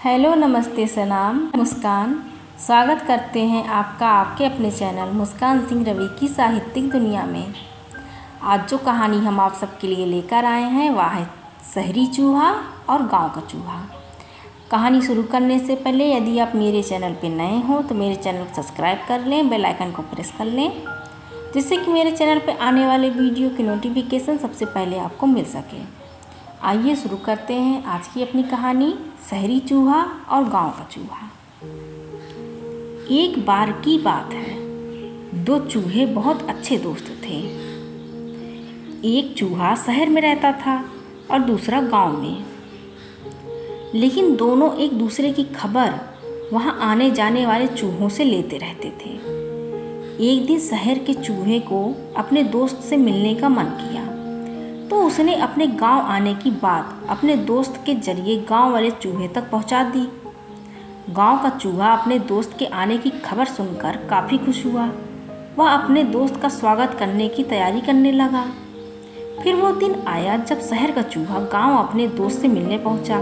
Hello, नमस्ते, सलाम, मुस्कान। स्वागत करते हैं आपका आपके अपने चैनल मुस्कान सिंह रवि की साहित्यिक दुनिया में। आज जो कहानी हम आप सबके लिए लेकर आए हैं वह है शहरी चूहा और गांव का चूहा। कहानी शुरू करने से पहले यदि आप मेरे चैनल पर नए हो तो मेरे चैनल को सब्सक्राइब कर लें, बेल आइकन को प्रेस कर लें, जिससे कि मेरे चैनल पर आने वाले वीडियो की नोटिफिकेशन सबसे पहले आपको मिल सके। आइए शुरू करते हैं आज की अपनी कहानी, शहरी चूहा और गांव का चूहा। एक बार की बात है, दो चूहे बहुत अच्छे दोस्त थे। एक चूहा शहर में रहता था और दूसरा गांव में, लेकिन दोनों एक दूसरे की खबर वहां आने जाने वाले चूहों से लेते रहते थे। एक दिन शहर के चूहे को अपने दोस्त से मिलने का मन किया, तो उसने अपने गांव आने की बात अपने दोस्त के जरिए गांव वाले चूहे तक पहुंचा दी। गांव का चूहा अपने दोस्त के आने की खबर सुनकर काफ़ी खुश हुआ। वह अपने दोस्त का स्वागत करने की तैयारी करने लगा। फिर वो दिन आया जब शहर का चूहा गांव अपने दोस्त से मिलने पहुंचा।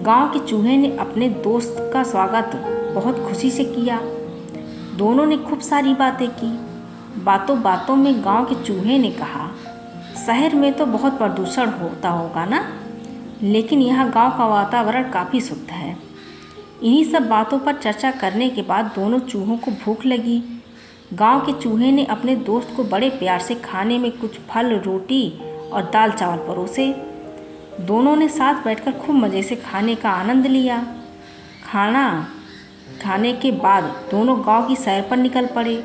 गांव के चूहे ने अपने दोस्त का स्वागत बहुत खुशी से किया। दोनों ने खूब सारी बातें की। बातों बातों में गांव के चूहे ने कहा, शहर में तो बहुत प्रदूषण होता होगा ना, लेकिन यहाँ गांव का वातावरण काफ़ी शुद्ध है। इन्हीं सब बातों पर चर्चा करने के बाद दोनों चूहों को भूख लगी। गांव के चूहे ने अपने दोस्त को बड़े प्यार से खाने में कुछ फल, रोटी और दाल चावल परोसे। दोनों ने साथ बैठकर खूब मज़े से खाने का आनंद लिया। खाना खाने के बाद दोनों गांव की सैर पर निकल पड़े।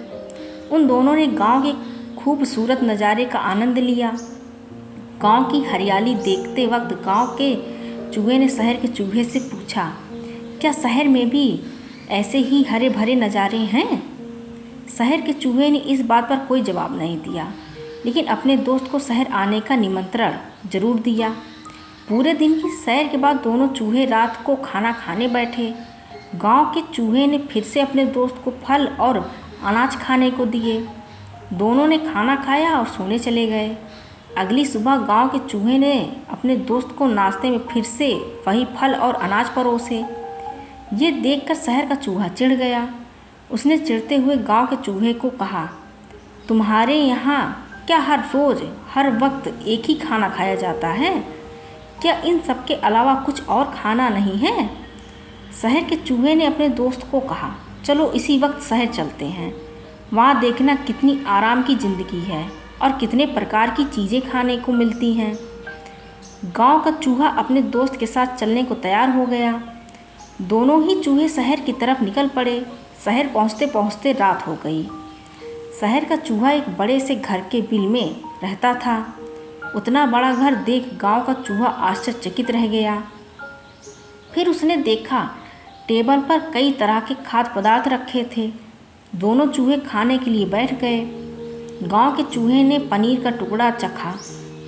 उन दोनों ने गांव के खूबसूरत नज़ारे का आनंद लिया। गांव की हरियाली देखते वक्त गांव के चूहे ने शहर के चूहे से पूछा, क्या शहर में भी ऐसे ही हरे भरे नज़ारे हैं? शहर के चूहे ने इस बात पर कोई जवाब नहीं दिया, लेकिन अपने दोस्त को शहर आने का निमंत्रण जरूर दिया। पूरे दिन की सैर के बाद दोनों चूहे रात को खाना खाने बैठे। गांव के चूहे ने फिर से अपने दोस्त को फल और अनाज खाने को दिए। दोनों ने खाना खाया और सोने चले गए। अगली सुबह गांव के चूहे ने अपने दोस्त को नाश्ते में फिर से वही फल और अनाज परोसे। ये देखकर शहर का चूहा चिढ़ गया। उसने चिढ़ते हुए गांव के चूहे को कहा, तुम्हारे यहाँ क्या हर रोज़ हर वक्त एक ही खाना खाया जाता है? क्या इन सब के अलावा कुछ और खाना नहीं है? शहर के चूहे ने अपने दोस्त को कहा, चलो इसी वक्त शहर चलते हैं, वहाँ देखना कितनी आराम की ज़िंदगी है और कितने प्रकार की चीज़ें खाने को मिलती हैं। गांव का चूहा अपने दोस्त के साथ चलने को तैयार हो गया। दोनों ही चूहे शहर की तरफ निकल पड़े। शहर पहुँचते पहुँचते रात हो गई। शहर का चूहा एक बड़े से घर के बिल में रहता था। उतना बड़ा घर देख गांव का चूहा आश्चर्यचकित रह गया। फिर उसने देखा टेबल पर कई तरह के खाद्य पदार्थ रखे थे। दोनों चूहे खाने के लिए बैठ गए। गांव के चूहे ने पनीर का टुकड़ा चखा।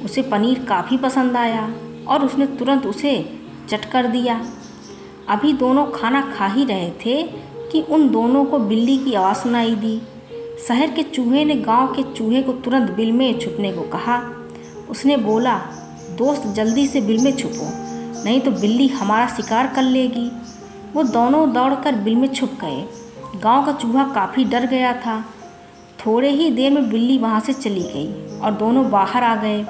उसे पनीर काफ़ी पसंद आया और उसने तुरंत उसे चट कर दिया। अभी दोनों खाना खा ही रहे थे कि उन दोनों को बिल्ली की आवाज़ सुनाई दी। शहर के चूहे ने गांव के चूहे को तुरंत बिल में छुपने को कहा। उसने बोला, दोस्त जल्दी से बिल में छुपो, नहीं तो बिल्ली हमारा शिकार कर लेगी। वो दोनों दौड़कर बिल में छुप गए। गांव का चूहा काफ़ी डर गया था। थोड़े ही देर में बिल्ली वहां से चली गई और दोनों बाहर आ गए।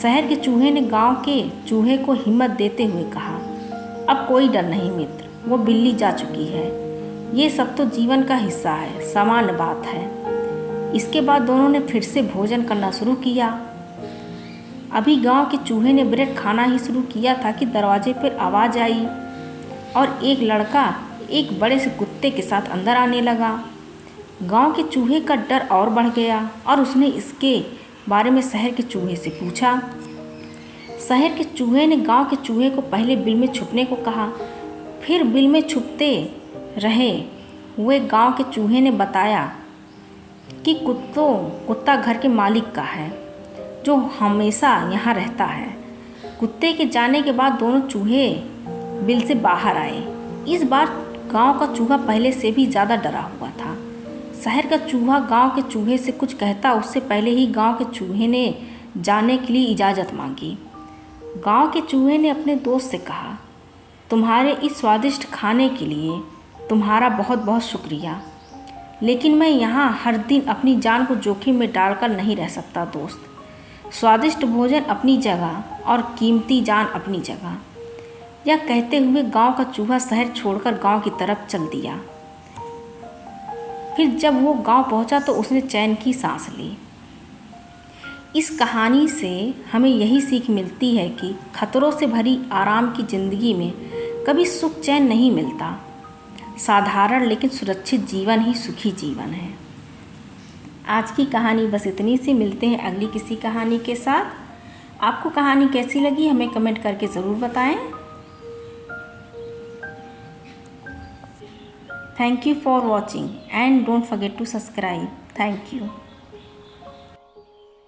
शहर के चूहे ने गांव के चूहे को हिम्मत देते हुए कहा, अब कोई डर नहीं मित्र, वो बिल्ली जा चुकी है। ये सब तो जीवन का हिस्सा है, सामान्य बात है। इसके बाद दोनों ने फिर से भोजन करना शुरू किया। अभी गांव के चूहे ने ब्रेड खाना ही शुरू किया था कि दरवाजे पर आवाज़ आई और एक लड़का एक बड़े से कुत्ते के साथ अंदर आने लगा। गांव के चूहे का डर और बढ़ गया और उसने इसके बारे में शहर के चूहे से पूछा। शहर के चूहे ने गांव के चूहे को पहले बिल में छुपने को कहा। फिर बिल में छुपते रहे हुए गांव के चूहे ने बताया कि कुत्ता घर के मालिक का है, जो हमेशा यहाँ रहता है। कुत्ते के जाने के बाद दोनों चूहे बिल से बाहर आए। इस बार गांव का चूहा पहले से भी ज़्यादा डरा हुआ था। शहर का चूहा गांव के चूहे से कुछ कहता उससे पहले ही गांव के चूहे ने जाने के लिए इजाज़त मांगी। गांव के चूहे ने अपने दोस्त से कहा, तुम्हारे इस स्वादिष्ट खाने के लिए तुम्हारा बहुत बहुत शुक्रिया, लेकिन मैं यहाँ हर दिन अपनी जान को जोखिम में डालकर नहीं रह सकता दोस्त। स्वादिष्ट भोजन अपनी जगह और कीमती जान अपनी जगह। यह कहते हुए गांव का चूहा शहर छोड़कर गांव की तरफ चल दिया। फिर जब वो गांव पहुंचा तो उसने चैन की सांस ली। इस कहानी से हमें यही सीख मिलती है कि खतरों से भरी आराम की ज़िंदगी में कभी सुख चैन नहीं मिलता। साधारण लेकिन सुरक्षित जीवन ही सुखी जीवन है। आज की कहानी बस इतनी सी। मिलते हैं अगली किसी कहानी के साथ। आपको कहानी कैसी लगी हमें कमेंट करके ज़रूर बताएं। Thank you for watching and don't forget to subscribe. Thank you.